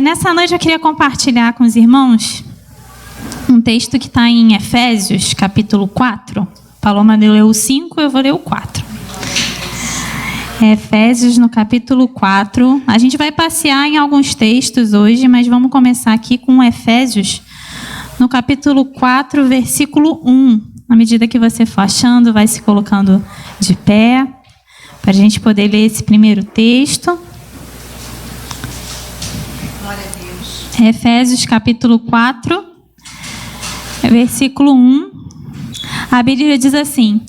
Nessa noite eu queria compartilhar com os irmãos um texto que está em Efésios, capítulo 4. Paloma leu o 5, eu vou ler o 4. Efésios, no capítulo 4. A gente vai passear em alguns textos hoje, mas vamos começar aqui com Efésios, no capítulo 4, versículo 1. À medida que você for achando, vai se colocando de pé, para a gente poder ler esse primeiro texto. Glória a Deus. Efésios, capítulo 4, versículo 1. A Bíblia diz assim: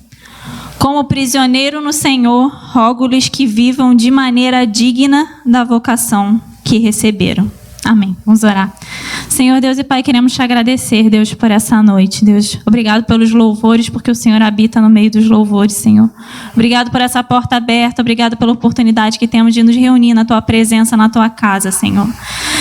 como prisioneiro no Senhor, rogo-lhes que vivam de maneira digna da vocação que receberam. Amém. Vamos orar. Senhor Deus e Pai, queremos te agradecer, Deus, por essa noite, Deus. Obrigado pelos louvores, porque o Senhor habita no meio dos louvores, Senhor. Obrigado por essa porta aberta, obrigado pela oportunidade que temos de nos reunir na Tua presença, na Tua casa, Senhor.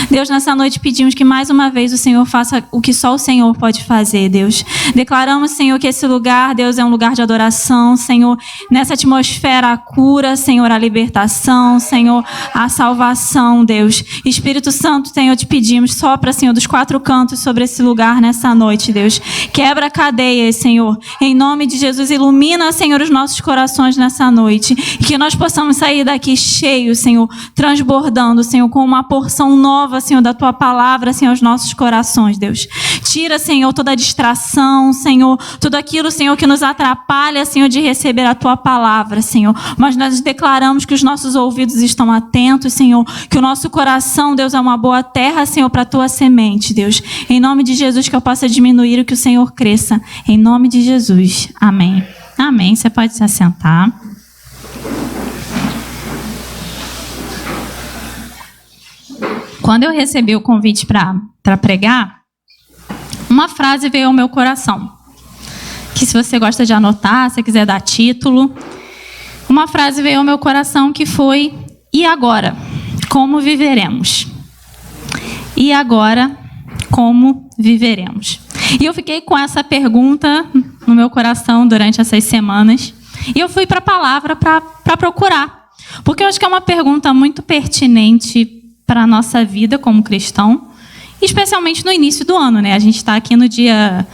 Deus, nessa noite pedimos que mais uma vez o Senhor faça o que só o Senhor pode fazer, Deus. Declaramos, Senhor, que esse lugar, Deus, é um lugar de adoração, Senhor. Nessa atmosfera, a cura, Senhor, a libertação, Senhor, a salvação, Deus. Espírito Santo, Senhor, te pedimos, sopra, Senhor, dos quatro cantos sobre esse lugar nessa noite, Deus. Quebra cadeias, Senhor. Em nome de Jesus, ilumina, Senhor, os nossos corações nessa noite. E que nós possamos sair daqui cheios, Senhor, transbordando, Senhor, com uma porção nova, Senhor, da Tua palavra, Senhor, aos nossos corações, Deus. Tira, Senhor, toda a distração, Senhor, tudo aquilo, Senhor, que nos atrapalha, Senhor, de receber a Tua palavra, Senhor. Mas nós declaramos que os nossos ouvidos estão atentos, Senhor, que o nosso coração, Deus, é uma boa terra, Senhor, para a Tua semente, Deus. Em nome de Jesus, que eu possa diminuir e que o Senhor cresça. Em nome de Jesus. Amém. Amém. Você pode se assentar. Quando eu recebi o convite para pregar, uma frase veio ao meu coração. Que se você gosta de anotar, se quiser dar título, uma frase veio ao meu coração que foi: e agora? Como viveremos? E agora, como viveremos? E eu fiquei com essa pergunta no meu coração durante essas semanas. E eu fui para a palavra para procurar. Porque eu acho que é uma pergunta muito pertinente para a nossa vida como cristão, especialmente no início do ano, né? A gente está aqui no dia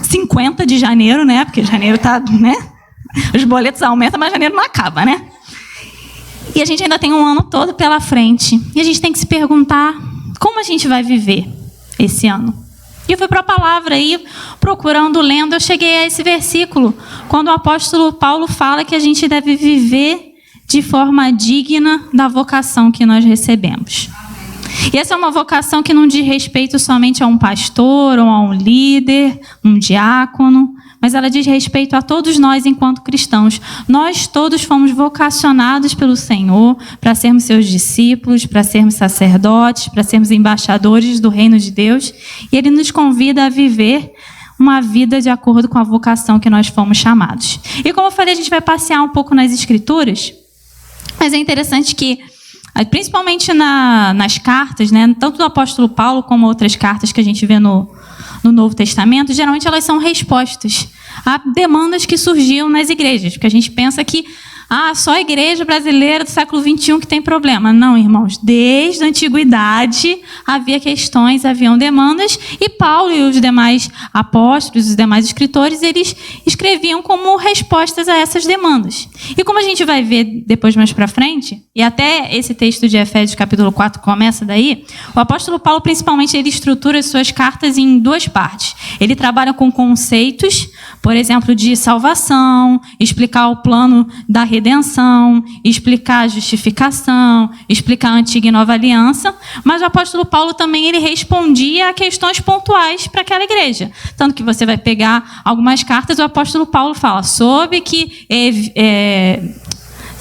50 de janeiro, né? Porque janeiro está, né? Os boletos aumentam, mas janeiro não acaba, né? E a gente ainda tem um ano todo pela frente. E a gente tem que se perguntar como a gente vai viver esse ano. E eu fui para a palavra aí, procurando, lendo, eu cheguei a esse versículo, quando o apóstolo Paulo fala que a gente deve viver de forma digna da vocação que nós recebemos. E essa é uma vocação que não diz respeito somente a um pastor ou a um líder, um diácono, mas ela diz respeito a todos nós enquanto cristãos. Nós todos fomos vocacionados pelo Senhor para sermos seus discípulos, para sermos sacerdotes, para sermos embaixadores do reino de Deus. E Ele nos convida a viver uma vida de acordo com a vocação que nós fomos chamados. E como eu falei, a gente vai passear um pouco nas Escrituras, mas é interessante que, principalmente nas cartas, né, tanto do apóstolo Paulo como outras cartas que a gente vê no Novo Testamento, geralmente elas são respostas a demandas que surgiam nas igrejas, porque a gente pensa que só a igreja brasileira do século XXI que tem problema. Não, irmãos, desde a antiguidade havia questões, haviam demandas, e Paulo e os demais apóstolos, os demais escritores, eles escreviam como respostas a essas demandas. E como a gente vai ver depois mais para frente, e até esse texto de Efésios capítulo 4 começa daí, o apóstolo Paulo, principalmente, ele estrutura as suas cartas em duas partes. Ele trabalha com conceitos, por exemplo, de salvação, explicar o plano da redenção, explicar a justificação, explicar a antiga e nova aliança, mas o apóstolo Paulo também ele respondia a questões pontuais para aquela igreja. Tanto que você vai pegar algumas cartas, o apóstolo Paulo fala sobre que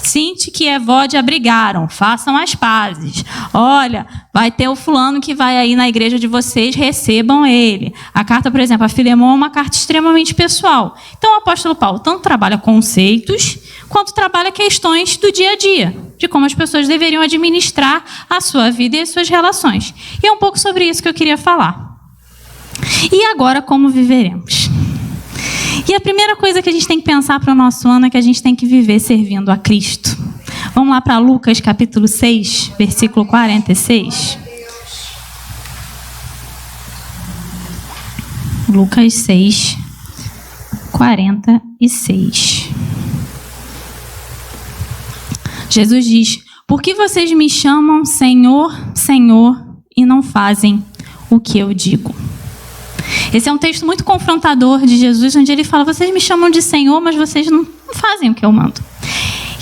Sinti que Evode abrigaram, façam as pazes. Olha, vai ter o fulano que vai aí na igreja de vocês, recebam ele. A carta, por exemplo, a Filemon é uma carta extremamente pessoal. Então o apóstolo Paulo tanto trabalha conceitos, quanto trabalha questões do dia a dia, de como as pessoas deveriam administrar a sua vida e as suas relações. E é um pouco sobre isso que eu queria falar. E agora, como viveremos? E a primeira coisa que a gente tem que pensar para o nosso ano é que a gente tem que viver servindo a Cristo. Vamos lá para Lucas capítulo 6, versículo 46. Lucas 6, 46. Jesus diz: por que vocês me chamam Senhor, Senhor, e não fazem o que eu digo? Esse é um texto muito confrontador de Jesus, onde ele fala: vocês me chamam de Senhor, mas vocês não fazem o que eu mando.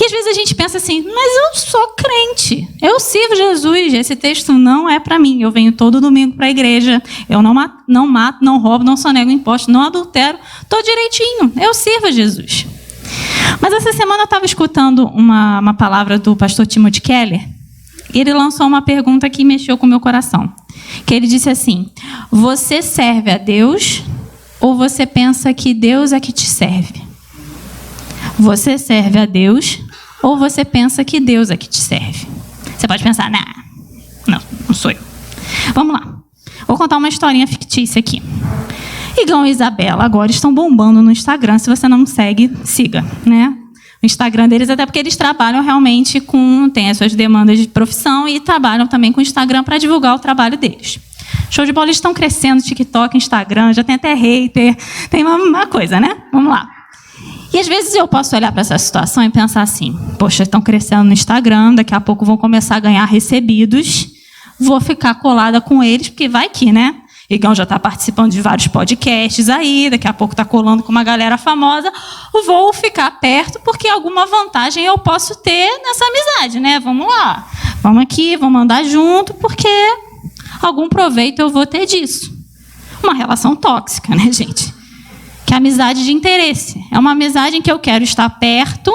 E às vezes a gente pensa assim: mas eu sou crente, eu sirvo Jesus, esse texto não é para mim. Eu venho todo domingo para a igreja, eu não mato, não roubo, não sonego imposto, não adultero, estou direitinho, eu sirvo a Jesus. Mas essa semana eu estava escutando uma palavra do pastor Timothy Keller, e ele lançou uma pergunta que mexeu com o meu coração. Que ele disse assim: você serve a Deus ou você pensa que Deus é que te serve? Você serve a Deus ou você pensa que Deus é que te serve? Você pode pensar: não sou eu. Vamos lá. Vou contar uma historinha fictícia aqui. Igão e Isabela agora estão bombando no Instagram. Se você não segue, siga, né? O Instagram deles, até porque eles trabalham realmente tem as suas demandas de profissão e trabalham também com o Instagram para divulgar o trabalho deles. Show de bola, eles estão crescendo, TikTok, Instagram, já tem até hater, tem uma coisa, né? Vamos lá. E às vezes eu posso olhar para essa situação e pensar assim: poxa, estão crescendo no Instagram, daqui a pouco vão começar a ganhar recebidos, vou ficar colada com eles, porque vai que, né? Igão já está participando de vários podcasts aí, daqui a pouco está colando com uma galera famosa, vou ficar perto porque alguma vantagem eu posso ter nessa amizade, né? Vamos lá, vamos aqui, vamos andar junto, porque algum proveito eu vou ter disso. Uma relação tóxica, né, gente? Que é amizade de interesse. É uma amizade em que eu quero estar perto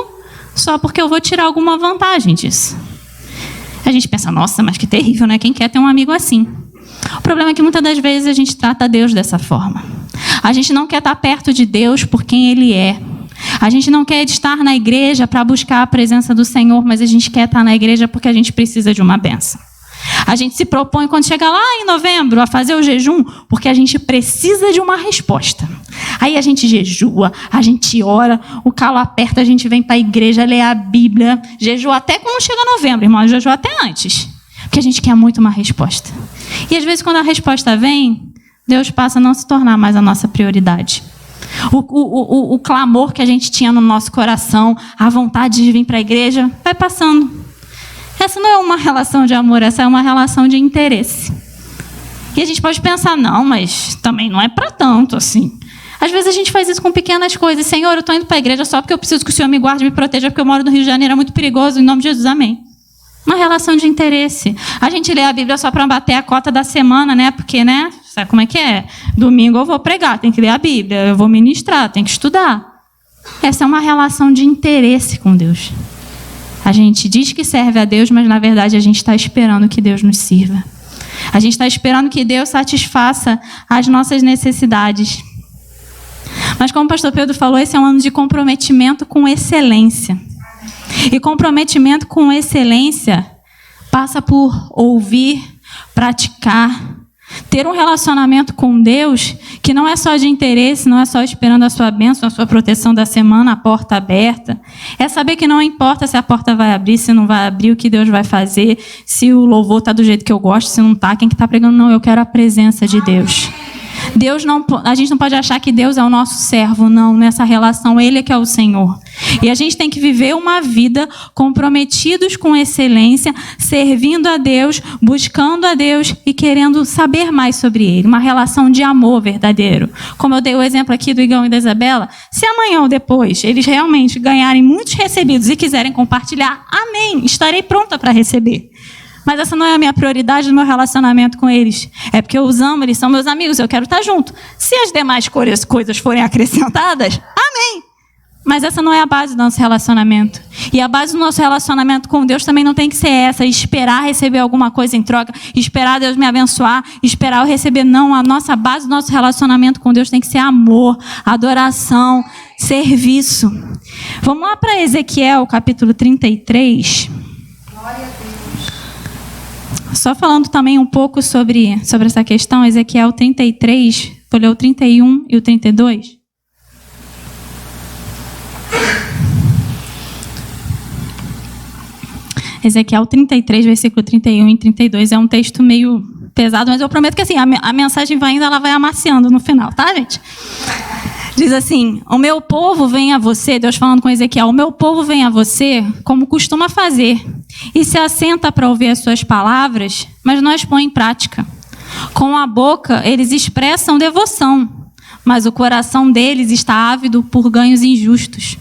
só porque eu vou tirar alguma vantagem disso. A gente pensa: nossa, mas que terrível, né? Quem quer ter um amigo assim? O problema é que muitas das vezes a gente trata Deus dessa forma. A gente não quer estar perto de Deus por quem Ele é. A gente não quer estar na igreja para buscar a presença do Senhor, mas a gente quer estar na igreja porque a gente precisa de uma bênção. A gente se propõe, quando chega lá em novembro, a fazer o jejum, porque a gente precisa de uma resposta. Aí a gente jejua, a gente ora, o calo aperta, a gente vem para a igreja, lê a Bíblia, jejua até quando chega novembro, irmão, jejua até antes. Porque a gente quer muito uma resposta. E às vezes quando a resposta vem, Deus passa a não se tornar mais a nossa prioridade. O clamor que a gente tinha no nosso coração, a vontade de vir para a igreja, vai passando. Essa não é uma relação de amor, essa é uma relação de interesse. E a gente pode pensar: não, mas também não é para tanto assim. Às vezes a gente faz isso com pequenas coisas. Senhor, eu estou indo para a igreja só porque eu preciso que o Senhor me guarde e me proteja, porque eu moro no Rio de Janeiro, é muito perigoso, em nome de Jesus, amém. Uma relação de interesse. A gente lê a Bíblia só para bater a cota da semana, né? Porque, né? Sabe como é que é? Domingo eu vou pregar, tem que ler a Bíblia. Eu vou ministrar, tem que estudar. Essa é uma relação de interesse com Deus. A gente diz que serve a Deus, mas na verdade a gente está esperando que Deus nos sirva. A gente está esperando que Deus satisfaça as nossas necessidades. Mas como o pastor Pedro falou, esse é um ano de comprometimento com excelência. E comprometimento com excelência passa por ouvir, praticar, ter um relacionamento com Deus que não é só de interesse, não é só esperando a sua bênção, a sua proteção da semana, a porta aberta. É saber que não importa se a porta vai abrir, se não vai abrir, o que Deus vai fazer, se o louvor está do jeito que eu gosto, se não está, quem que está pregando. Não, eu quero a presença de Deus. A gente não pode achar que Deus é o nosso servo, não. Nessa relação, Ele é que é o Senhor. E a gente tem que viver uma vida comprometidos com excelência, servindo a Deus, buscando a Deus e querendo saber mais sobre Ele. Uma relação de amor verdadeiro. Como eu dei o exemplo aqui do Igão e da Isabela, se amanhã ou depois eles realmente ganharem muitos recebidos e quiserem compartilhar, amém, estarei pronta para receber. Mas essa não é a minha prioridade no meu relacionamento com eles. É porque eu os amo, eles são meus amigos, eu quero estar junto. Se as demais coisas forem acrescentadas, amém. Mas essa não é a base do nosso relacionamento. E a base do nosso relacionamento com Deus também não tem que ser essa, esperar receber alguma coisa em troca, esperar Deus me abençoar, esperar eu receber. Não, a nossa base do nosso relacionamento com Deus tem que ser amor, adoração, serviço. Vamos lá para Ezequiel, capítulo 33. Glória a Deus. Só falando também um pouco sobre essa questão, Ezequiel 33, vou ler o 31 e o 32. Ezequiel 33, versículo 31 e 32, é um texto meio pesado, mas eu prometo que assim, a mensagem vai indo, ela vai amaciando no final, tá, gente? Diz assim: o meu povo vem a você, Deus falando com Ezequiel, o meu povo vem a você como costuma fazer, e se assenta para ouvir as suas palavras, mas não as põe em prática. Com a boca eles expressam devoção, mas o coração deles está ávido por ganhos injustos.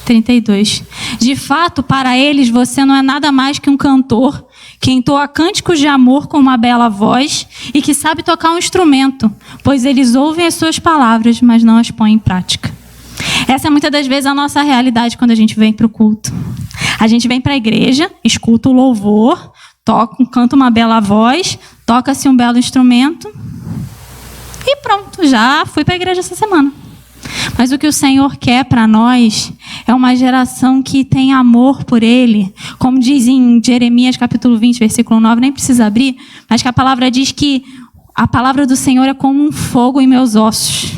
32. De fato, para eles você não é nada mais que um cantor que entoa cânticos de amor com uma bela voz e que sabe tocar um instrumento, pois eles ouvem as suas palavras, mas não as põem em prática. Essa é muitas das vezes a nossa realidade quando a gente vem para o culto. A gente vem para a igreja, escuta o louvor, canta uma bela voz, toca-se um belo instrumento e pronto, já fui para a igreja essa semana. Mas o que o Senhor quer para nós é uma geração que tem amor por Ele. Como diz em Jeremias capítulo 20, versículo 9, nem precisa abrir, mas que a palavra diz que a palavra do Senhor é como um fogo em meus ossos,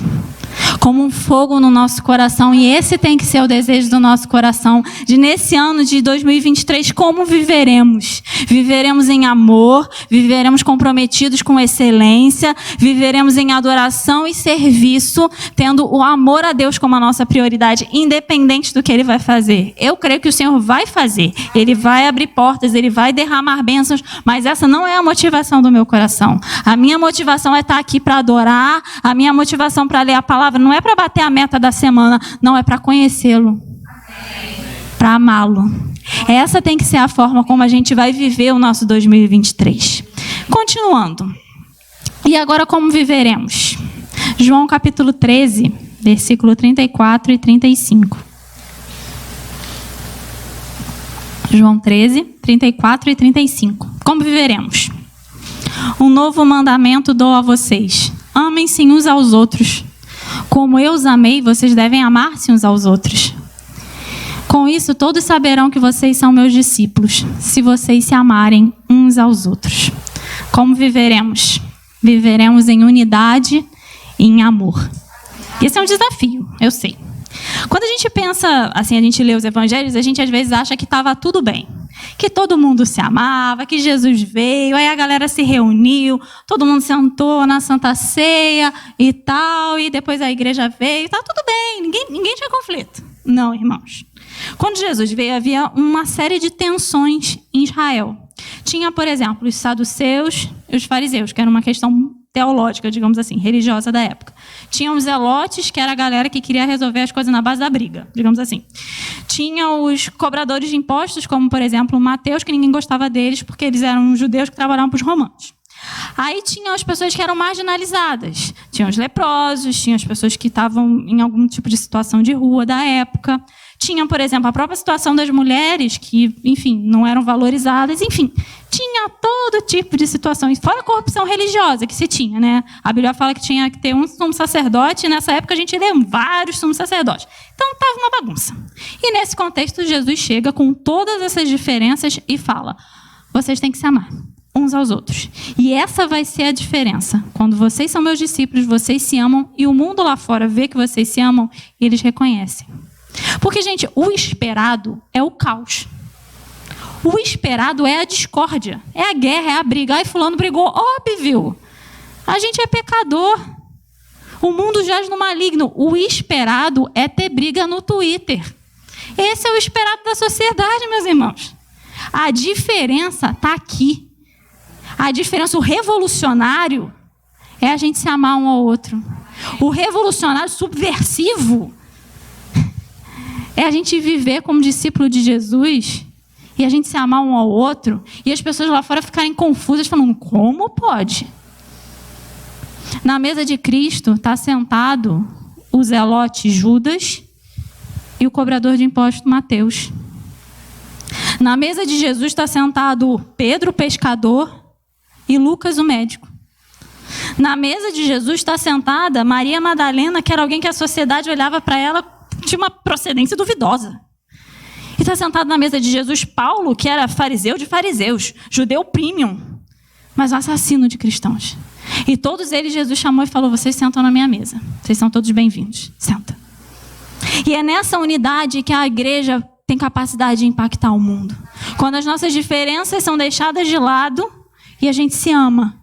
como um fogo no nosso coração. E esse tem que ser o desejo do nosso coração, de nesse ano de 2023, como viveremos? Viveremos em amor, viveremos comprometidos com excelência, viveremos em adoração e serviço, tendo o amor a Deus como a nossa prioridade, independente do que Ele vai fazer. Eu creio que o Senhor vai fazer, Ele vai abrir portas, Ele vai derramar bênçãos, mas essa não é a motivação do meu coração. A minha motivação é estar aqui para adorar, a minha motivação para ler a palavra não é para bater a meta da semana, não, é para conhecê-lo, para amá-lo. Essa tem que ser a forma como a gente vai viver o nosso 2023. Continuando. E agora como viveremos? João capítulo 13, versículo 34 e 35. João 13, 34 e 35. Como viveremos? Um novo mandamento dou a vocês: amem-se uns aos outros. Como eu os amei, vocês devem amar-se uns aos outros. Com isso, todos saberão que vocês são meus discípulos, se vocês se amarem uns aos outros. Como viveremos? Viveremos em unidade e em amor. Esse é um desafio, eu sei. Quando a gente pensa, assim, a gente lê os evangelhos, a gente às vezes acha que estava tudo bem. Que todo mundo se amava, que Jesus veio, aí a galera se reuniu, todo mundo sentou na Santa Ceia e tal, e depois a igreja veio, tá tudo bem, ninguém tinha conflito. Não, irmãos. Quando Jesus veio, havia uma série de tensões em Israel. Tinha, por exemplo, os saduceus e os fariseus, que era uma questão teológica, digamos assim, religiosa da época. Tinha os zelotes, que era a galera que queria resolver as coisas na base da briga, digamos assim. Tinha os cobradores de impostos, como, por exemplo, Mateus, que ninguém gostava deles, porque eles eram judeus que trabalhavam para os romanos. Aí tinha as pessoas que eram marginalizadas. Tinha os leprosos, tinha as pessoas que estavam em algum tipo de situação de rua da época. Tinha, por exemplo, a própria situação das mulheres, que, enfim, não eram valorizadas. Enfim, tinha todo tipo de situações. Fora a corrupção religiosa que se tinha, né? A Bíblia fala que tinha que ter um sumo sacerdote, e nessa época a gente lê vários sumos sacerdotes. Então, estava uma bagunça. E nesse contexto, Jesus chega com todas essas diferenças e fala: vocês têm que se amar uns aos outros. E essa vai ser a diferença. Quando vocês são meus discípulos, vocês se amam, e o mundo lá fora vê que vocês se amam, e eles reconhecem. Porque, gente, o esperado é o caos. O esperado é a discórdia, é a guerra, é a briga. Ai, fulano brigou, óbvio. A gente é pecador. O mundo jaz no maligno. O esperado é ter briga no Twitter. Esse é o esperado da sociedade, meus irmãos. A diferença está aqui. A diferença, o revolucionário, é a gente se amar um ao outro. O revolucionário subversivo é a gente viver como discípulo de Jesus e a gente se amar um ao outro e as pessoas lá fora ficarem confusas, falando: como pode? Na mesa de Cristo está sentado o zelote Judas e o cobrador de impostos Mateus. Na mesa de Jesus está sentado Pedro, o pescador, e Lucas, o médico. Na mesa de Jesus está sentada Maria Madalena, que era alguém que a sociedade olhava para ela, tinha uma procedência duvidosa. E está sentado na mesa de Jesus Paulo, que era fariseu de fariseus, judeu premium, mas assassino de cristãos. E todos eles Jesus chamou e falou: vocês sentam na minha mesa, vocês são todos bem-vindos, senta. E é nessa unidade que a igreja tem capacidade de impactar o mundo. Quando as nossas diferenças são deixadas de lado e a gente se ama.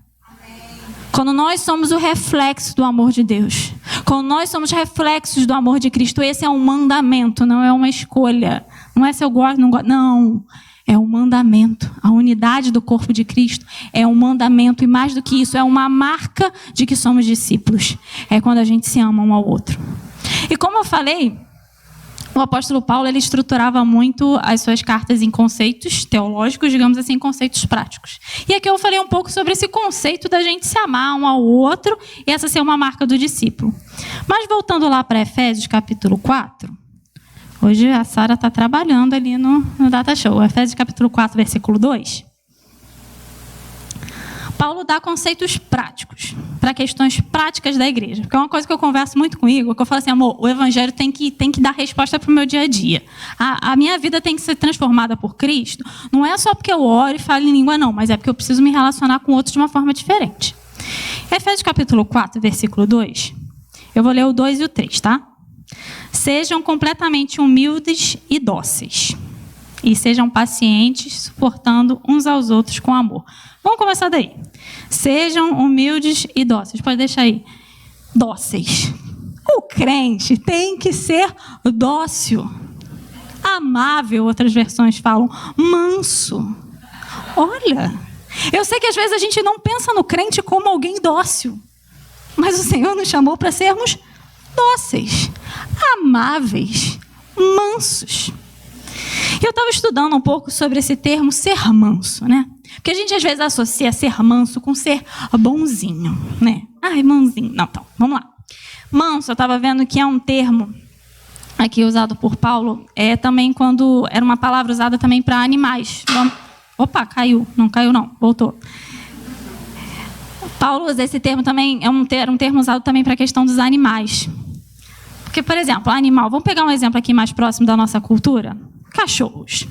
Quando nós somos o reflexo do amor de Deus, quando nós somos reflexos do amor de Cristo, esse é um mandamento, não é uma escolha. Não é se eu gosto, não gosto, não. É um mandamento. A unidade do corpo de Cristo é um mandamento, e mais do que isso, é uma marca de que somos discípulos. É quando a gente se ama um ao outro. E como eu falei, o apóstolo Paulo, ele estruturava muito as suas cartas em conceitos teológicos, digamos assim, conceitos práticos. E aqui eu falei um pouco sobre esse conceito da gente se amar um ao outro e essa ser uma marca do discípulo. Mas voltando lá para Efésios capítulo 4, hoje a Sara está trabalhando ali no Data Show. Efésios capítulo 4, versículo 2. Paulo dá conceitos práticos para questões práticas da igreja. Porque é uma coisa que eu converso muito com o Igor, que eu falo assim, amor, o evangelho tem que dar resposta para o meu dia a dia. A minha vida tem que ser transformada por Cristo. Não é só porque eu oro e falo em língua, não, mas é porque eu preciso me relacionar com outros de uma forma diferente. Efésios capítulo 4, versículo 2. Eu vou ler o 2 e o 3, tá? Sejam completamente humildes e dóceis. E sejam pacientes, suportando uns aos outros com amor. Vamos começar daí. Sejam humildes e dóceis. Pode deixar aí. Dóceis. O crente tem que ser dócil. Amável, outras versões falam. Manso. Olha, eu sei que às vezes a gente não pensa no crente como alguém dócil. Mas o Senhor nos chamou para sermos dóceis, amáveis, mansos. E eu estava estudando um pouco sobre esse termo ser manso, né? Porque a gente às vezes associa ser manso com ser bonzinho, né? Ai, bonzinho. Não, então, vamos lá. Manso, eu estava vendo que é um termo aqui usado por Paulo, também quando era uma palavra usada também para animais. Opa, caiu. Não caiu não, voltou. Paulo usa esse termo também, é um termo usado também para a questão dos animais. Porque, por exemplo, animal, vamos pegar um exemplo aqui mais próximo da nossa cultura. Cachorros.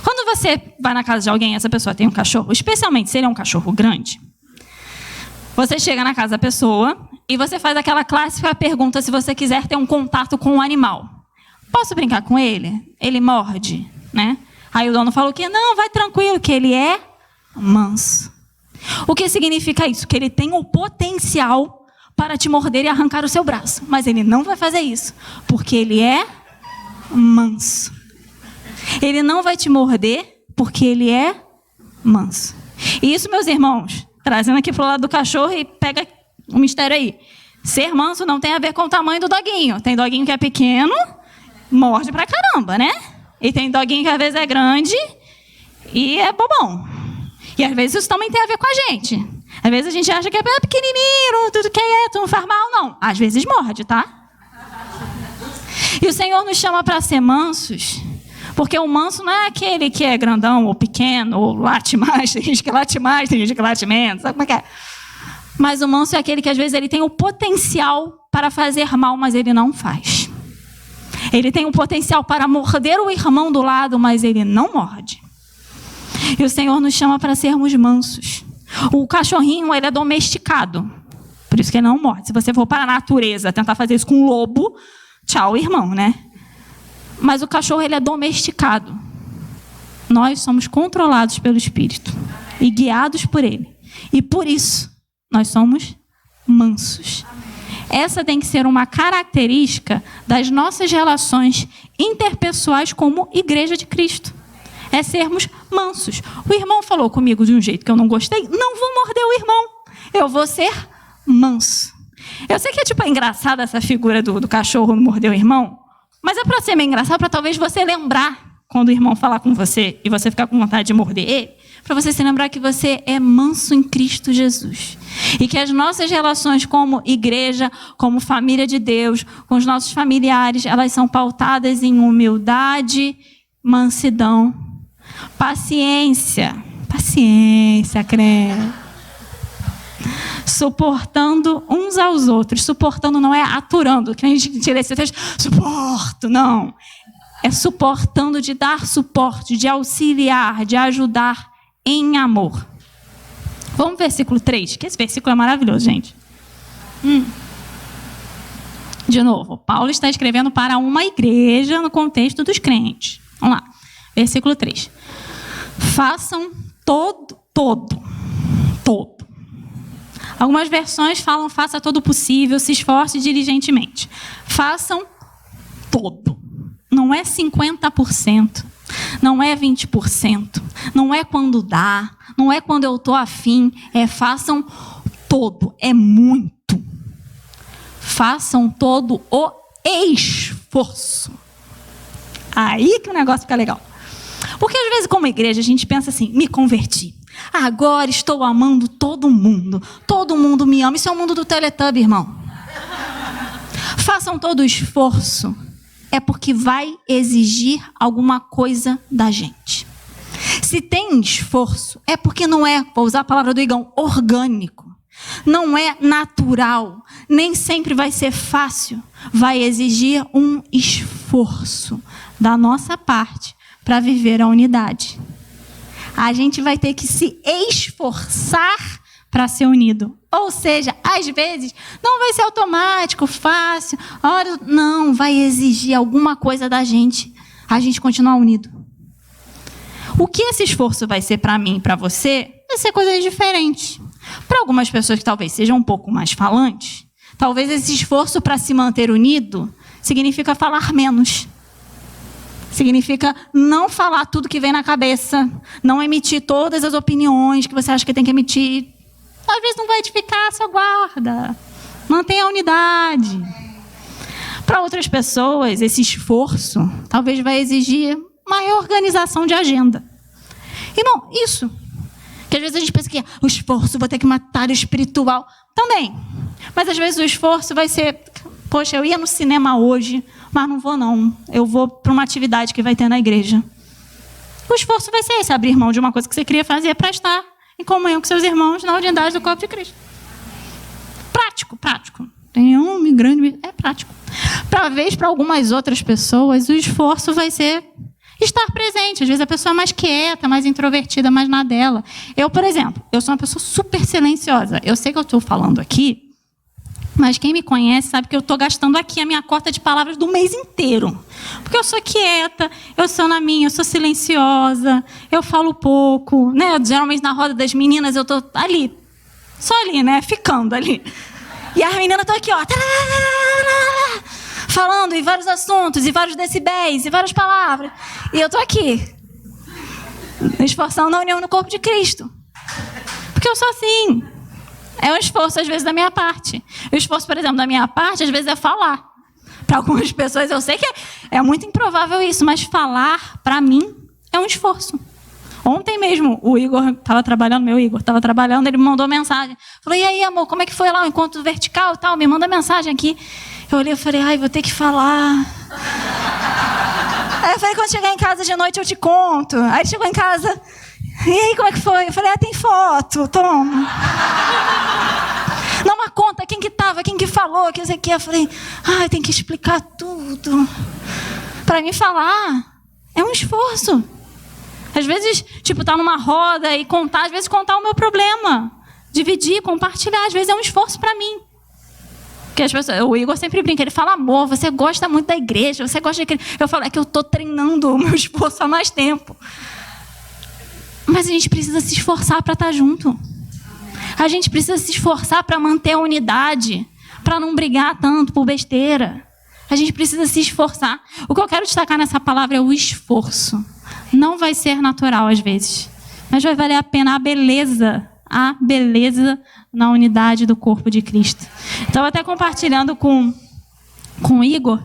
Quando você vai na casa de alguém e essa pessoa tem um cachorro, especialmente se ele é um cachorro grande, você chega na casa da pessoa e você faz aquela clássica pergunta se você quiser ter um contato com o animal. Posso brincar com ele? Ele morde, né? Aí o dono falou que não, vai tranquilo, que ele é manso. O que significa isso? Que ele tem o potencial para te morder e arrancar o seu braço. Mas ele não vai fazer isso, porque ele é manso. Ele não vai te morder, porque ele é manso. E isso, meus irmãos, trazendo aqui para o lado do cachorro, e pega um mistério aí. Ser manso não tem a ver com o tamanho do doguinho. Tem doguinho que é pequeno, morde pra caramba, né? E tem doguinho que às vezes é grande e é bobão. E às vezes isso também tem a ver com a gente. Às vezes a gente acha que é pequenininho, tudo quieto, não faz mal, não. Às vezes morde, tá? E o Senhor nos chama para ser mansos, porque o manso não é aquele que é grandão ou pequeno, ou late mais, tem gente que late mais, tem gente que late menos, sabe como é que é? Mas o manso é aquele que às vezes ele tem o potencial para fazer mal, mas ele não faz. Ele tem o potencial para morder o irmão do lado, mas ele não morde. E o Senhor nos chama para sermos mansos. O cachorrinho, ele é domesticado. Por isso que ele não morde. Se você for para a natureza tentar fazer isso com um lobo, tchau, irmão, né? Mas o cachorro, ele é domesticado. Nós somos controlados pelo Espírito e guiados por ele. E por isso, nós somos mansos. Essa tem que ser uma característica das nossas relações interpessoais como Igreja de Cristo. É sermos mansos. O irmão falou comigo de um jeito que eu não gostei, não vou morder o irmão. Eu vou ser manso. Eu sei que é engraçada essa figura do cachorro morder o irmão, mas é para ser meio engraçado, para talvez você lembrar quando o irmão falar com você e você ficar com vontade de morder ele, para você se lembrar que você é manso em Cristo Jesus. E que as nossas relações como igreja, como família de Deus, com os nossos familiares, elas são pautadas em humildade, mansidão, paciência, crente. Suportando uns aos outros. Suportando não é aturando, que a gente tira esse texto, suporto, não. É suportando, de dar suporte, de auxiliar, de ajudar em amor. Vamos para o versículo 3, que esse versículo é maravilhoso, gente. De novo, Paulo está escrevendo para uma igreja no contexto dos crentes. Vamos lá, versículo 3. Façam todo Algumas versões falam, faça todo o possível, se esforce diligentemente. Façam todo. Não é 50%, não é 20%, não é quando dá, não é quando eu estou afim, é façam todo, é muito. Façam todo o esforço. Aí que o negócio fica legal. Porque às vezes, como igreja, a gente pensa assim, me converti. Agora estou amando todo mundo me ama. Isso é o mundo do Teletubby, irmão. Façam todo o esforço. É porque vai exigir alguma coisa da gente. Se tem esforço, é porque não é, vou usar a palavra do Igão, orgânico. Não é natural. Nem sempre vai ser fácil. Vai exigir um esforço da nossa parte para viver a unidade. A gente vai ter que se esforçar para ser unido. Ou seja, às vezes, não vai ser automático, fácil. Não, vai exigir alguma coisa da gente. A gente continuar unido. O que esse esforço vai ser para mim e para você, vai ser coisas diferentes. Para algumas pessoas que talvez sejam um pouco mais falantes, talvez esse esforço para se manter unido significa falar menos. Significa não falar tudo que vem na cabeça, não emitir todas as opiniões que você acha que tem que emitir. Às vezes não vai edificar, só guarda. Mantenha a unidade. Para outras pessoas, esse esforço talvez vai exigir uma reorganização de agenda. Irmão, isso. Que às vezes a gente pensa que o esforço, vou ter que matar o espiritual. Também. Mas às vezes o esforço vai ser, poxa, eu ia no cinema hoje, mas não vou não. Eu vou para uma atividade que vai ter na igreja. O esforço vai ser esse, abrir mão de uma coisa que você queria fazer para estar em comunhão com seus irmãos na unidade do corpo de Cristo. Prático. Tem um grande... É prático. Talvez para algumas outras pessoas, o esforço vai ser estar presente. Às vezes a pessoa é mais quieta, mais introvertida, mais na dela. Eu, por exemplo, eu sou uma pessoa super silenciosa. Eu sei que eu estou falando aqui, mas quem me conhece sabe que eu estou gastando aqui a minha cota de palavras do mês inteiro. Porque eu sou quieta, eu sou na minha, eu sou silenciosa, eu falo pouco, né? Geralmente na roda das meninas eu estou ali, só ali, né? Ficando ali. E as meninas estão aqui, ó, falando em vários assuntos, e vários decibéis, e várias palavras. E eu estou aqui, me esforçando na união no corpo de Cristo. Porque eu sou assim. É um esforço, às vezes, da minha parte. O esforço, por exemplo, da minha parte, às vezes, é falar. Para algumas pessoas, eu sei que é muito improvável isso, mas falar, para mim, é um esforço. Ontem mesmo, o Igor estava trabalhando, ele me mandou mensagem. Falou, e aí, amor, como é que foi lá o encontro vertical e tal? Me manda mensagem aqui. Eu olhei e falei, ai, vou ter que falar. Aí eu falei, quando chegar em casa de noite eu te conto. Aí ele chegou em casa, e aí, como é que foi? Eu falei, tem foto, toma. Não, mas conta, quem que estava, quem que falou, que isso aqui. Eu falei, tem que explicar tudo. Para mim falar é um esforço. Às vezes, tá numa roda e contar, às vezes contar o meu problema. Dividir, compartilhar, às vezes é um esforço para mim. Porque as pessoas, o Igor sempre brinca, ele fala, amor, você gosta muito da igreja, você gosta de... Eu falo, é que eu estou treinando o meu esforço há mais tempo. Mas a gente precisa se esforçar para estar junto. A gente precisa se esforçar para manter a unidade, para não brigar tanto por besteira. A gente precisa se esforçar. O que eu quero destacar nessa palavra é o esforço. Não vai ser natural às vezes, mas vai valer a pena a beleza na unidade do corpo de Cristo. Estava até compartilhando com o Igor,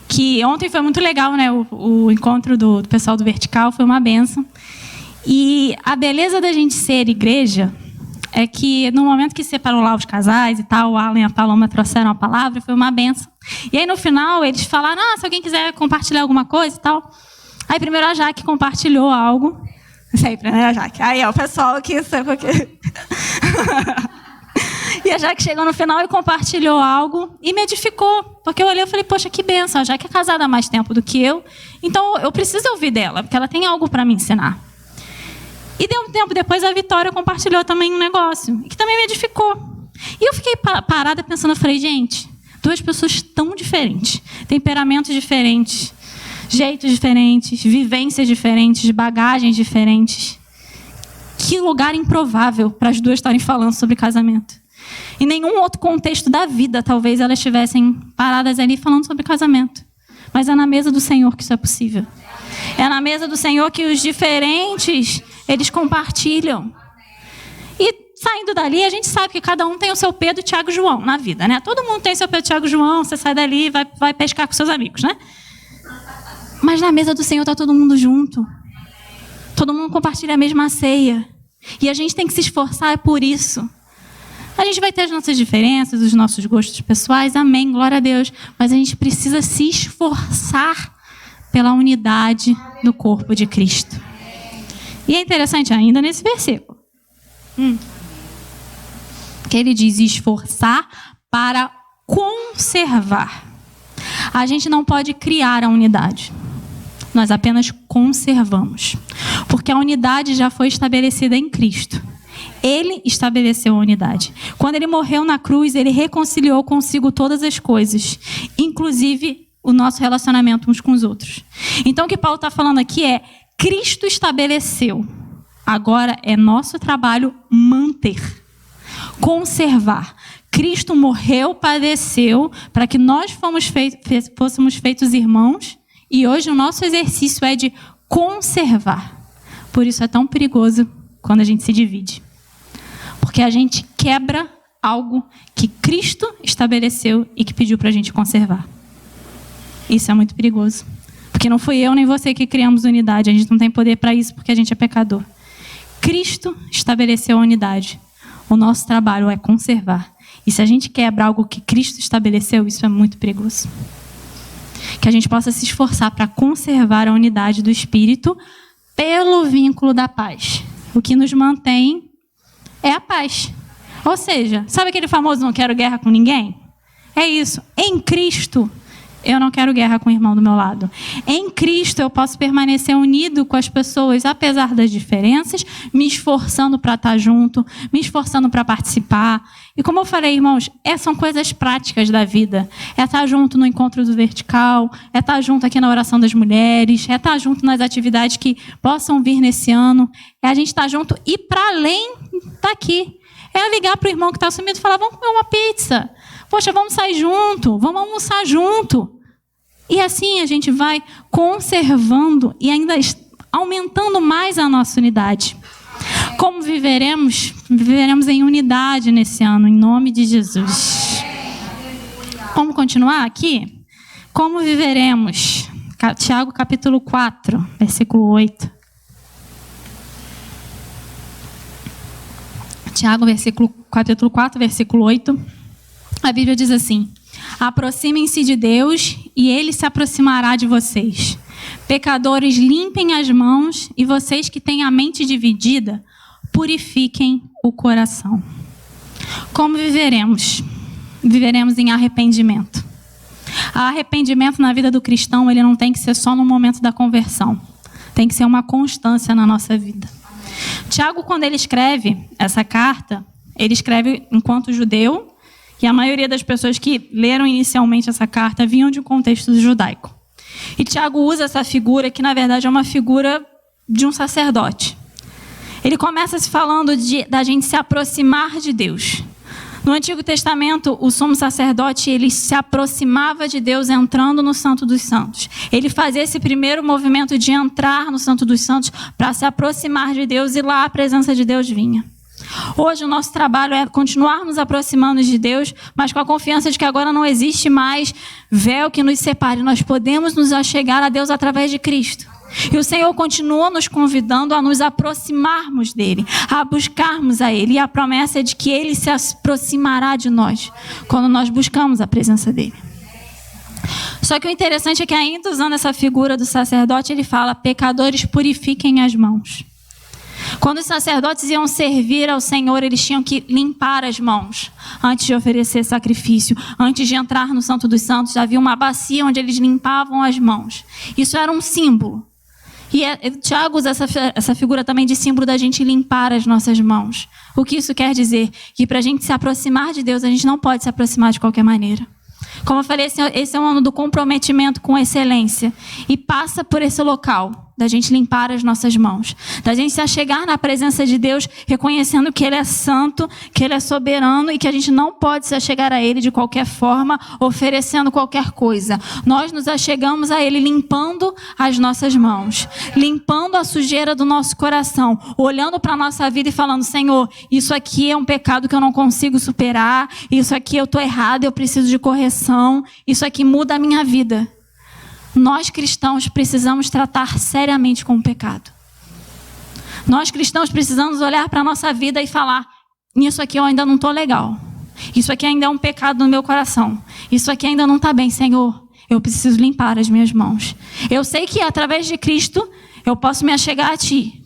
que ontem foi muito legal, né? O encontro do pessoal do Vertical foi uma bênção. E a beleza da gente ser igreja é que no momento que separou lá os casais e tal, o Alan e a Paloma trouxeram a palavra, foi uma bênção. E aí no final eles falaram, se alguém quiser compartilhar alguma coisa e tal. Aí primeiro a Jaque compartilhou algo. Sempre, né, a Jaque? Aí, o pessoal aqui, sabe o quê? E a Jaque chegou no final e compartilhou algo e me edificou. Porque eu olhei e falei, poxa, que bênção. A Jaque é casada há mais tempo do que eu. Então, eu preciso ouvir dela, porque ela tem algo para me ensinar. E deu um tempo depois, a Vitória compartilhou também um negócio, que também me edificou. E eu fiquei parada pensando, eu falei, gente, duas pessoas tão diferentes, temperamentos diferentes, jeitos diferentes, vivências diferentes, bagagens diferentes. Que lugar improvável para as duas estarem falando sobre casamento. Em nenhum outro contexto da vida, talvez elas estivessem paradas ali falando sobre casamento. Mas é na mesa do Senhor que isso é possível. É na mesa do Senhor que os diferentes, eles compartilham. E saindo dali, a gente sabe que cada um tem o seu Pedro, Tiago e João na vida, né? Todo mundo tem seu Pedro, Tiago e João, você sai dali e vai pescar com seus amigos, né? Mas na mesa do Senhor está todo mundo junto. Todo mundo compartilha a mesma ceia. E a gente tem que se esforçar por isso. A gente vai ter as nossas diferenças, os nossos gostos pessoais, amém, glória a Deus. Mas a gente precisa se esforçar pela unidade do corpo de Cristo. E é interessante ainda nesse versículo. Que ele diz esforçar para conservar. A gente não pode criar a unidade. Nós apenas conservamos. Porque a unidade já foi estabelecida em Cristo. Ele estabeleceu a unidade. Quando ele morreu na cruz, ele reconciliou consigo todas as coisas, inclusive o nosso relacionamento uns com os outros. Então o que Paulo está falando aqui é, Cristo estabeleceu. Agora é nosso trabalho manter, conservar. Cristo morreu, padeceu, para que nós fôssemos feitos irmãos, e hoje o nosso exercício é de conservar. Por isso é tão perigoso quando a gente se divide. Porque a gente quebra algo que Cristo estabeleceu e que pediu para a gente conservar. Isso é muito perigoso. Porque não fui eu nem você que criamos unidade. A gente não tem poder para isso porque a gente é pecador. Cristo estabeleceu a unidade. O nosso trabalho é conservar. E se a gente quebra algo que Cristo estabeleceu, isso é muito perigoso. Que a gente possa se esforçar para conservar a unidade do Espírito pelo vínculo da paz. O que nos mantém é a paz. Ou seja, sabe aquele famoso não quero guerra com ninguém? É isso. Em Cristo, eu não quero guerra com o irmão do meu lado. Em Cristo, eu posso permanecer unido com as pessoas, apesar das diferenças, me esforçando para estar junto, me esforçando para participar. E como eu falei, irmãos, são coisas práticas da vida. É estar junto no encontro do vertical, é estar junto aqui na oração das mulheres, é estar junto nas atividades que possam vir nesse ano. É a gente estar junto e para além daqui. É ligar para o irmão que está sumido e falar, vamos comer uma pizza. Poxa, vamos sair junto, vamos almoçar junto. E assim a gente vai conservando e ainda aumentando mais a nossa unidade. Como viveremos? Viveremos em unidade nesse ano, em nome de Jesus. Vamos continuar aqui? Como viveremos? Tiago capítulo 4, versículo 8. Tiago capítulo 4, versículo 8. A Bíblia diz assim: aproximem-se de Deus e Ele se aproximará de vocês. Pecadores, limpem as mãos e vocês que têm a mente dividida, purifiquem o coração. Como viveremos? Viveremos em arrependimento. Arrependimento na vida do cristão, ele não tem que ser só no momento da conversão. Tem que ser uma constância na nossa vida. Tiago, quando ele escreve essa carta, ele escreve enquanto judeu, e a maioria das pessoas que leram inicialmente essa carta vinham de um contexto judaico. E Tiago usa essa figura, que na verdade é uma figura de um sacerdote. Ele começa se falando da gente se aproximar de Deus. No Antigo Testamento, o sumo sacerdote, ele se aproximava de Deus entrando no Santo dos Santos. Ele fazia esse primeiro movimento de entrar no Santo dos Santos para se aproximar de Deus e lá a presença de Deus vinha. Hoje o nosso trabalho é continuar nos aproximando de Deus, mas com a confiança de que agora não existe mais véu que nos separe. Nós podemos nos achegar a Deus através de Cristo. E o Senhor continua nos convidando a nos aproximarmos dEle, a buscarmos a Ele. E a promessa é de que Ele se aproximará de nós quando nós buscamos a presença dEle. Só que o interessante é que ainda usando essa figura do sacerdote, ele fala, pecadores, purifiquem as mãos. Quando os sacerdotes iam servir ao Senhor, eles tinham que limpar as mãos antes de oferecer sacrifício. Antes de entrar no Santo dos Santos, havia uma bacia onde eles limpavam as mãos. Isso era um símbolo. E Tiago usa essa figura também de símbolo da gente limpar as nossas mãos. O que isso quer dizer? Que para a gente se aproximar de Deus, a gente não pode se aproximar de qualquer maneira. Como eu falei, esse é um ano do comprometimento com excelência. E passa por esse local da gente limpar as nossas mãos, da gente se achegar na presença de Deus, reconhecendo que Ele é santo, que Ele é soberano e que a gente não pode se achegar a Ele de qualquer forma, oferecendo qualquer coisa. Nós nos achegamos a Ele limpando as nossas mãos, limpando a sujeira do nosso coração, olhando para a nossa vida e falando: Senhor, isso aqui é um pecado que eu não consigo superar, isso aqui eu estou errado, eu preciso de correção, isso aqui muda a minha vida. Nós cristãos precisamos tratar seriamente com o pecado. Nós cristãos precisamos olhar para a nossa vida e falar: nisso aqui eu ainda não estou legal. Isso aqui ainda é um pecado no meu coração. Isso aqui ainda não está bem, Senhor. Eu preciso limpar as minhas mãos. Eu sei que através de Cristo eu posso me achegar a Ti.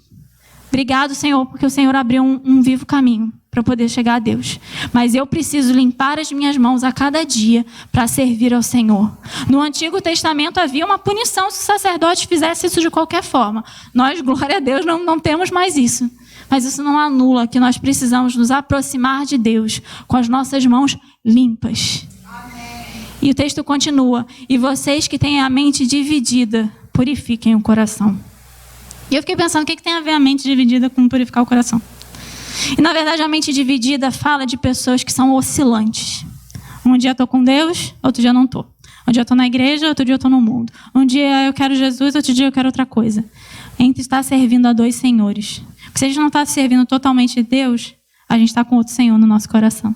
Obrigado, Senhor, porque o Senhor abriu um vivo caminho para poder chegar a Deus. Mas eu preciso limpar as minhas mãos a cada dia para servir ao Senhor. No Antigo Testamento havia uma punição se o sacerdote fizesse isso de qualquer forma. Nós, glória a Deus, não temos mais isso. Mas isso não anula que nós precisamos nos aproximar de Deus com as nossas mãos limpas. Amém. E o texto continua: e vocês que têm a mente dividida, purifiquem o coração. E eu fiquei pensando, o que tem a ver a mente dividida com purificar o coração? E na verdade a mente dividida fala de pessoas que são oscilantes. Um dia eu estou com Deus, outro dia eu não estou. Um dia eu estou na igreja, outro dia eu estou no mundo. Um dia eu quero Jesus, outro dia eu quero outra coisa. Entre estar servindo a dois senhores. Porque se a gente não está servindo totalmente Deus, a gente está com outro senhor no nosso coração.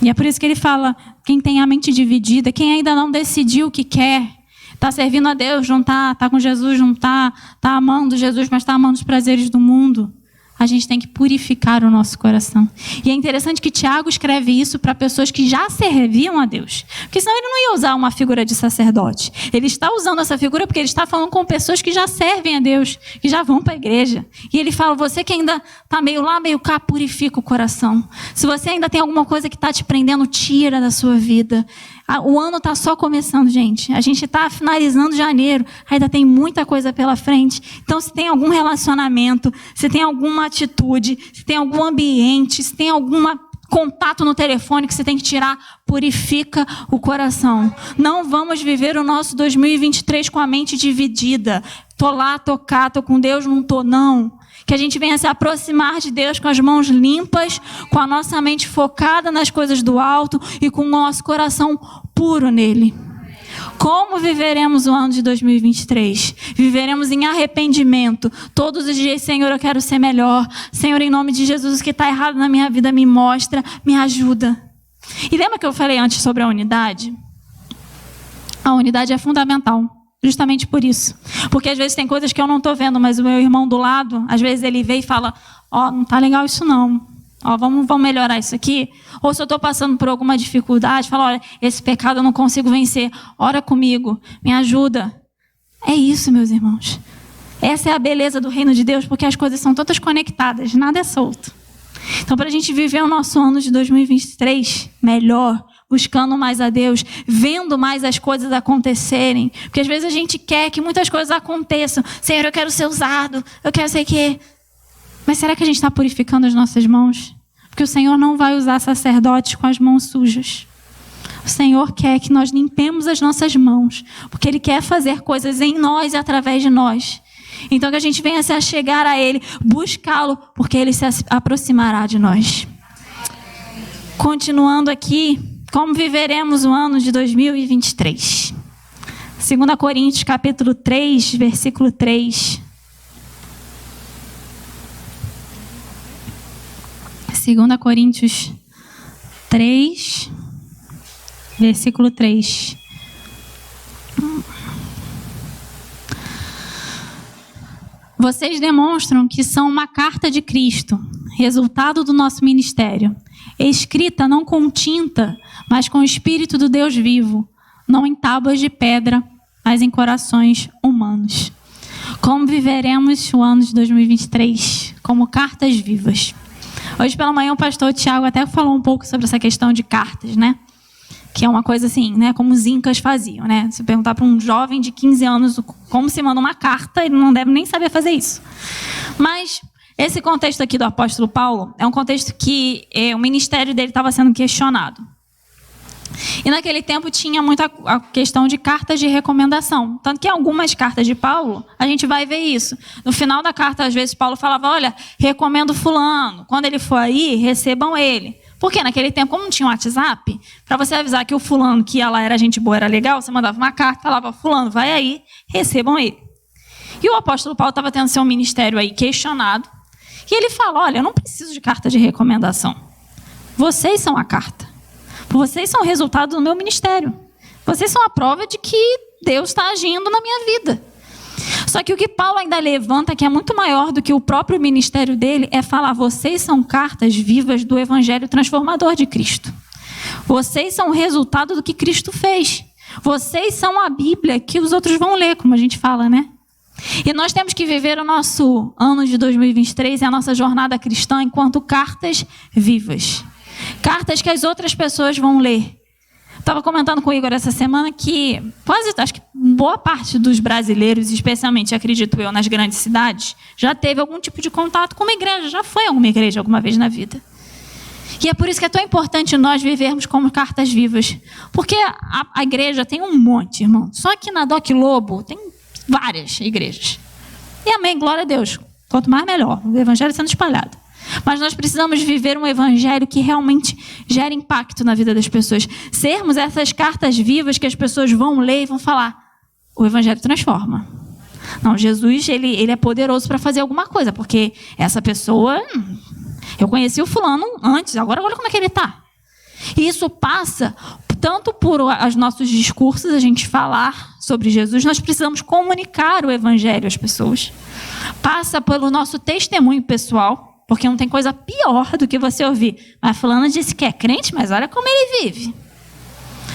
E é por isso que ele fala: quem tem a mente dividida, quem ainda não decidiu o que quer, está servindo a Deus, não está com Jesus, não está amando Jesus, mas está amando os prazeres do mundo. A gente tem que purificar o nosso coração. E é interessante que Tiago escreve isso para pessoas que já serviam a Deus. Porque senão ele não ia usar uma figura de sacerdote. Ele está usando essa figura porque ele está falando com pessoas que já servem a Deus, que já vão para a igreja. E ele fala: você que ainda está meio lá, meio cá, purifica o coração. Se você ainda tem alguma coisa que está te prendendo, tira da sua vida. O ano está só começando, gente. A gente está finalizando janeiro. Ainda tem muita coisa pela frente. Então, se tem algum relacionamento, se tem alguma atitude, se tem algum ambiente, se tem algum contato no telefone que você tem que tirar, purifica o coração. Não vamos viver o nosso 2023 com a mente dividida. Tô lá, tô cá, tô com Deus, não tô não. Que a gente venha se aproximar de Deus com as mãos limpas, com a nossa mente focada nas coisas do alto e com o nosso coração puro nele. Como viveremos o ano de 2023? Viveremos em arrependimento. Todos os dias: Senhor, eu quero ser melhor. Senhor, em nome de Jesus, o que está errado na minha vida, me mostra, me ajuda. E lembra que eu falei antes sobre a unidade? A unidade é fundamental. Justamente por isso. Porque às vezes tem coisas que eu não estou vendo, mas o meu irmão do lado, às vezes ele vê e fala: ó, não está legal isso não. Ó, vamos melhorar isso aqui. Ou se eu estou passando por alguma dificuldade, fala: olha, esse pecado eu não consigo vencer. Ora comigo, me ajuda. É isso, meus irmãos. Essa é a beleza do reino de Deus, porque as coisas são todas conectadas, nada é solto. Então, para a gente viver o nosso ano de 2023 melhor, buscando mais a Deus, vendo mais as coisas acontecerem. Porque às vezes a gente quer que muitas coisas aconteçam. Senhor, eu quero ser usado, eu quero ser quê? Mas será que a gente está purificando as nossas mãos? Porque o Senhor não vai usar sacerdotes com as mãos sujas. O Senhor quer que nós limpemos as nossas mãos, porque Ele quer fazer coisas em nós e através de nós. Então que a gente venha se achegar a Ele, buscá-lo, porque Ele se aproximará de nós. Continuando aqui, como viveremos o ano de 2023? 2 Coríntios capítulo 3, versículo 3. 2 Coríntios 3, versículo 3. Vocês demonstram que são uma carta de Cristo, resultado do nosso ministério, escrita não com tinta, mas com o Espírito do Deus vivo, não em tábuas de pedra, mas em corações humanos. Como viveremos o ano de 2023? Como cartas vivas. Hoje pela manhã o pastor Tiago até falou um pouco sobre essa questão de cartas, né? Que é uma coisa assim, né? Como os incas faziam, né? Se perguntar para um jovem de 15 anos como se manda uma carta, ele não deve nem saber fazer isso. Mas esse contexto aqui do apóstolo Paulo é um contexto que o ministério dele estava sendo questionado. E naquele tempo tinha muita a questão de cartas de recomendação. Tanto que em algumas cartas de Paulo, a gente vai ver isso. No final da carta, às vezes, Paulo falava, olha, recomendo fulano. Quando ele for aí, recebam ele. Porque naquele tempo, como não tinha um WhatsApp, para você avisar que o fulano que ia lá era gente boa, era legal, você mandava uma carta, falava, fulano, vai aí, recebam ele. E o apóstolo Paulo estava tendo seu ministério aí questionado. E ele fala, olha, eu não preciso de carta de recomendação. Vocês são a carta. Vocês são o resultado do meu ministério. Vocês são a prova de que Deus está agindo na minha vida. Só que o que Paulo ainda levanta, que é muito maior do que o próprio ministério dele, é falar, vocês são cartas vivas do evangelho transformador de Cristo. Vocês são o resultado do que Cristo fez. Vocês são a Bíblia que os outros vão ler, como a gente fala, né? E nós temos que viver o nosso ano de 2023 e a nossa jornada cristã enquanto cartas vivas. Cartas que as outras pessoas vão ler. Estava comentando com o Igor essa semana que acho que boa parte dos brasileiros, especialmente, acredito eu, nas grandes cidades, já teve algum tipo de contato com uma igreja, já foi a alguma igreja alguma vez na vida. E é por isso que é tão importante nós vivermos como cartas vivas. Porque a igreja tem um monte, irmão. Só que na Doc Lobo tem várias igrejas. E amém, glória a Deus. Quanto mais melhor, o evangelho sendo espalhado. Mas nós precisamos viver um evangelho que realmente gere impacto na vida das pessoas. Sermos essas cartas vivas que as pessoas vão ler e vão falar, o evangelho transforma. Não, Jesus, ele é poderoso para fazer alguma coisa, porque essa pessoa, eu conheci o fulano antes, agora olha como é que ele está. E isso passa tanto por os nossos discursos, a gente falar sobre Jesus, nós precisamos comunicar o evangelho às pessoas. Passa pelo nosso testemunho pessoal, porque não tem coisa pior do que você ouvir. Mas fulano disse que é crente, mas olha como ele vive.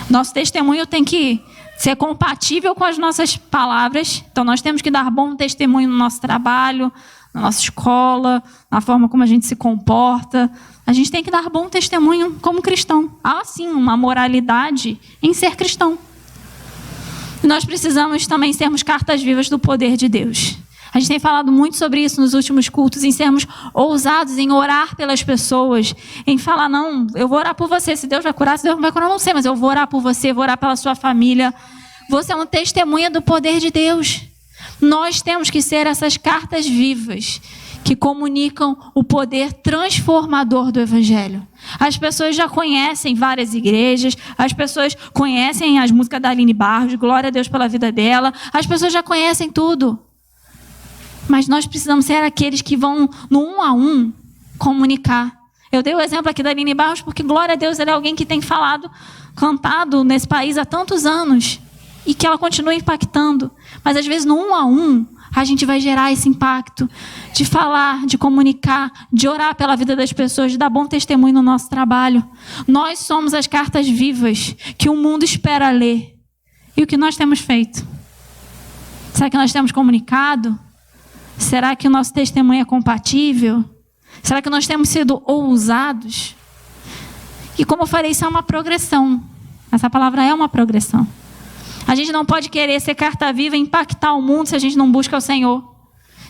Nosso testemunho tem que ser compatível com as nossas palavras. Então nós temos que dar bom testemunho no nosso trabalho, na nossa escola, na forma como a gente se comporta. A gente tem que dar bom testemunho como cristão. Há sim uma moralidade em ser cristão. E nós precisamos também sermos cartas vivas do poder de Deus. A gente tem falado muito sobre isso nos últimos cultos, em sermos ousados, em orar pelas pessoas, em falar, não, eu vou orar por você, se Deus vai curar, se Deus não vai curar, eu não sei, mas eu vou orar por você, vou orar pela sua família. Você é uma testemunha do poder de Deus. Nós temos que ser essas cartas vivas que comunicam o poder transformador do Evangelho. As pessoas já conhecem várias igrejas, as pessoas conhecem as músicas da Aline Barros, glória a Deus pela vida dela, as pessoas já conhecem tudo. Mas nós precisamos ser aqueles que vão, no 1 a 1, comunicar. Eu dei o exemplo aqui da Aline Barros, porque, glória a Deus, ela é alguém que tem falado, cantado nesse país há tantos anos, e que ela continua impactando. Mas, às vezes, no 1 a 1, a gente vai gerar esse impacto de falar, de comunicar, de orar pela vida das pessoas, de dar bom testemunho no nosso trabalho. Nós somos as cartas vivas que o mundo espera ler. E o que nós temos feito? Será que nós temos comunicado? Será que o nosso testemunho é compatível? Será que nós temos sido ousados? E como eu falei, isso é uma progressão. Essa palavra é uma progressão. A gente não pode querer ser carta viva e impactar o mundo se a gente não busca o Senhor.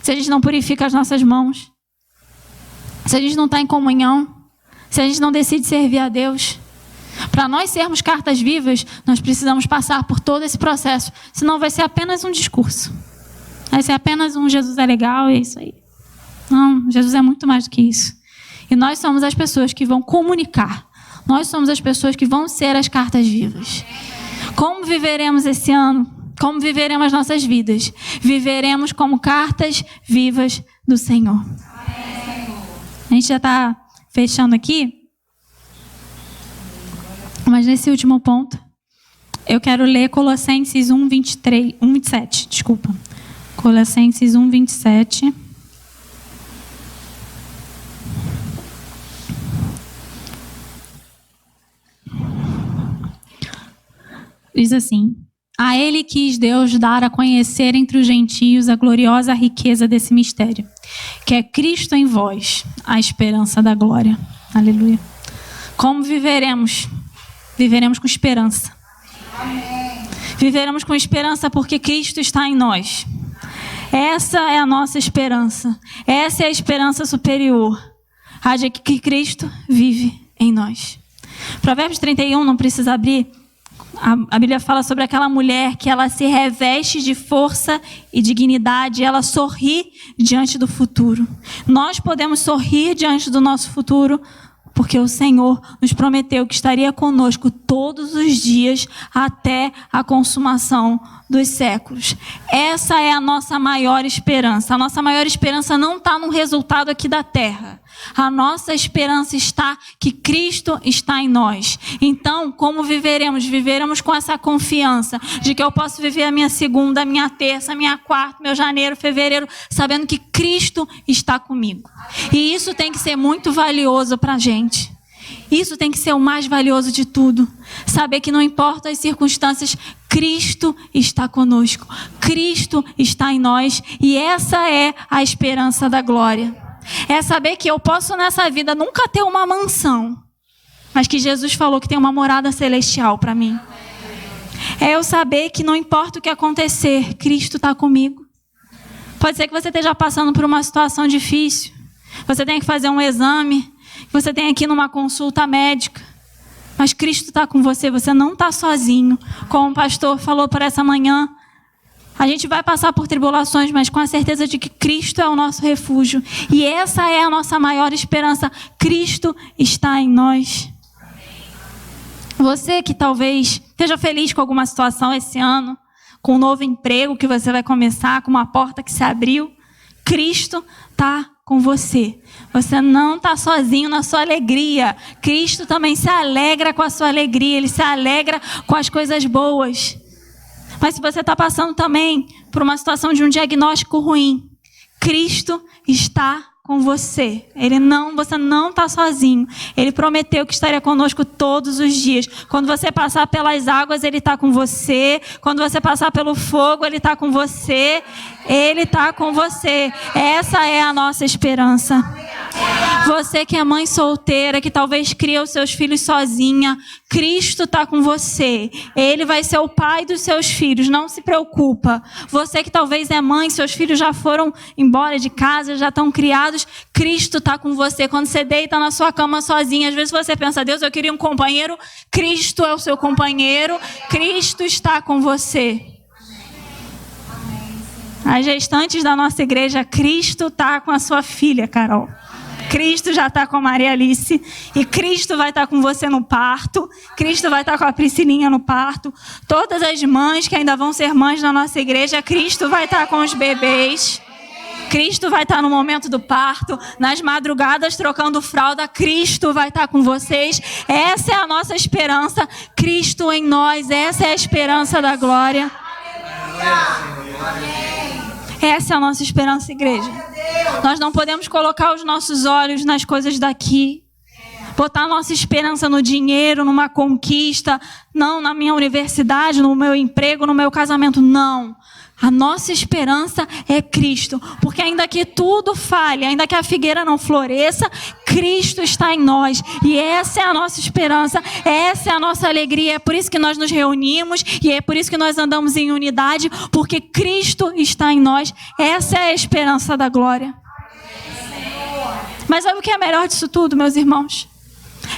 Se a gente não purifica as nossas mãos. Se a gente não está em comunhão. Se a gente não decide servir a Deus. Para nós sermos cartas vivas, nós precisamos passar por todo esse processo. Senão vai ser apenas um discurso. Vai ser apenas um Jesus é legal e é isso aí. Não, Jesus é muito mais do que isso. E nós somos as pessoas que vão comunicar. Nós somos as pessoas que vão ser as cartas vivas. Como viveremos esse ano? Como viveremos as nossas vidas? Viveremos como cartas vivas do Senhor. A gente já está fechando aqui. Mas nesse último ponto, eu quero ler Colossenses 1:27. Desculpa. Colossenses 1:27. Diz assim: a ele quis Deus dar a conhecer entre os gentios a gloriosa riqueza desse mistério, que é Cristo em vós, a esperança da glória. Aleluia. Como viveremos? Viveremos com esperança. Amém. Viveremos com esperança porque Cristo está em nós. Essa é a nossa esperança. Essa é a esperança superior. A de que Cristo vive em nós. Provérbios 31, não precisa abrir. A Bíblia fala sobre aquela mulher que ela se reveste de força e dignidade, ela sorri diante do futuro. Nós podemos sorrir diante do nosso futuro, porque o Senhor nos prometeu que estaria conosco todos os dias até a consumação dos séculos. Essa é a nossa maior esperança. A nossa maior esperança não está no resultado aqui da terra. A nossa esperança está que Cristo está em nós. Então, como viveremos? Viveremos com essa confiança de que eu posso viver a minha segunda, a minha terça, a minha quarta, meu janeiro, fevereiro, sabendo que Cristo está comigo. E isso tem que ser muito valioso para a gente. Isso tem que ser o mais valioso de tudo. Saber que não importa as circunstâncias, Cristo está conosco. Cristo está em nós. E essa é a esperança da glória. É saber que eu posso nessa vida nunca ter uma mansão, mas que Jesus falou que tem uma morada celestial para mim. É eu saber que não importa o que acontecer, Cristo está comigo. Pode ser que você esteja passando por uma situação difícil. Você tem que fazer um exame. Você tem que ir numa consulta médica. Mas Cristo está com você. Você não está sozinho. Como o pastor falou por essa manhã. A gente vai passar por tribulações, mas com a certeza de que Cristo é o nosso refúgio. E essa é a nossa maior esperança. Cristo está em nós. Você que talvez esteja feliz com alguma situação esse ano, com um novo emprego que você vai começar, com uma porta que se abriu, Cristo está com você. Você não está sozinho na sua alegria. Cristo também se alegra com a sua alegria. Ele se alegra com as coisas boas. Mas se você está passando também por uma situação de um diagnóstico ruim, Cristo está com você. Você não está sozinho. Ele prometeu que estaria conosco todos os dias. Quando você passar pelas águas, Ele está com você. Quando você passar pelo fogo, Ele está com você. Ele está com você. Essa é a nossa esperança. Você que é mãe solteira, que talvez cria os seus filhos sozinha, Cristo está com você. Ele vai ser o pai dos seus filhos, não se preocupa. Você que talvez é mãe, seus filhos já foram embora de casa, já estão criados, Cristo está com você. Quando você deita na sua cama sozinha, às vezes você pensa, Deus, eu queria um companheiro. Cristo é o seu companheiro. Cristo está com você. As gestantes da nossa igreja, Cristo está com a sua filha, Carol. Cristo já está com a Maria Alice. E Cristo vai estar com você no parto. Cristo vai estar com a Priscilinha no parto. Todas as mães que ainda vão ser mães na nossa igreja, Cristo vai estar com os bebês. Cristo vai estar no momento do parto, nas madrugadas trocando fralda, Cristo vai estar com vocês. Essa é a nossa esperança, Cristo em nós, essa é a esperança da glória. Essa é a nossa esperança, igreja. Nós não podemos colocar os nossos olhos nas coisas daqui, botar a nossa esperança no dinheiro, numa conquista, não na minha universidade, no meu emprego, no meu casamento, não. A nossa esperança é Cristo, porque ainda que tudo falhe, ainda que a figueira não floresça, Cristo está em nós. E essa é a nossa esperança, essa é a nossa alegria. É por isso que nós nos reunimos e é por isso que nós andamos em unidade, porque Cristo está em nós. Essa é a esperança da glória. Mas sabe o que é melhor disso tudo, meus irmãos?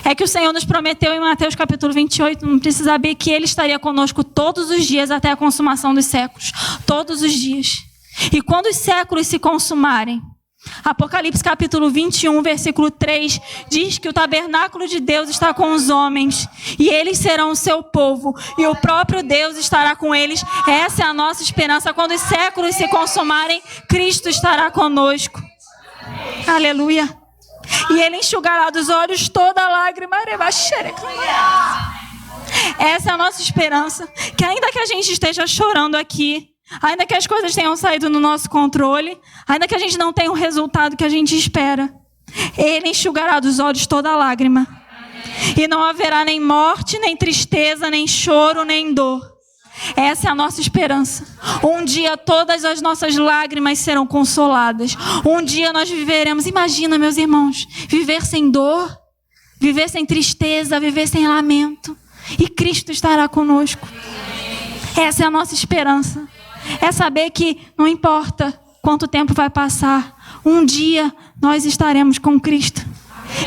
É que o Senhor nos prometeu em Mateus capítulo 28, não precisa saber, que Ele estaria conosco todos os dias até a consumação dos séculos. Todos os dias. E quando os séculos se consumarem, Apocalipse capítulo 21, versículo 3, diz que o tabernáculo de Deus está com os homens, e eles serão o seu povo, e o próprio Deus estará com eles. Essa é a nossa esperança. Quando os séculos se consumarem, Cristo estará conosco. Aleluia. E Ele enxugará dos olhos toda lágrima. Essa é a nossa esperança. Que ainda que a gente esteja chorando aqui, ainda que as coisas tenham saído do nosso controle, ainda que a gente não tenha o resultado que a gente espera, Ele enxugará dos olhos toda lágrima. E não haverá nem morte, nem tristeza, nem choro, nem dor. Essa é a nossa esperança. Um dia todas as nossas lágrimas serão consoladas. Um dia nós viveremos. Imagina, meus irmãos, viver sem dor, viver sem tristeza, viver sem lamento. E Cristo estará conosco. Essa é a nossa esperança. É saber que não importa quanto tempo vai passar, um dia nós estaremos com Cristo.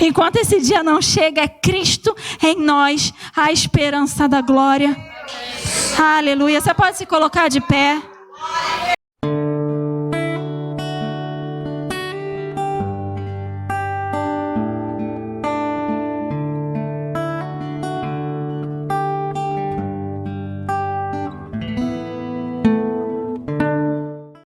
Enquanto esse dia não chega, é Cristo em nós, a esperança da glória. Aleluia. Você pode se colocar de pé.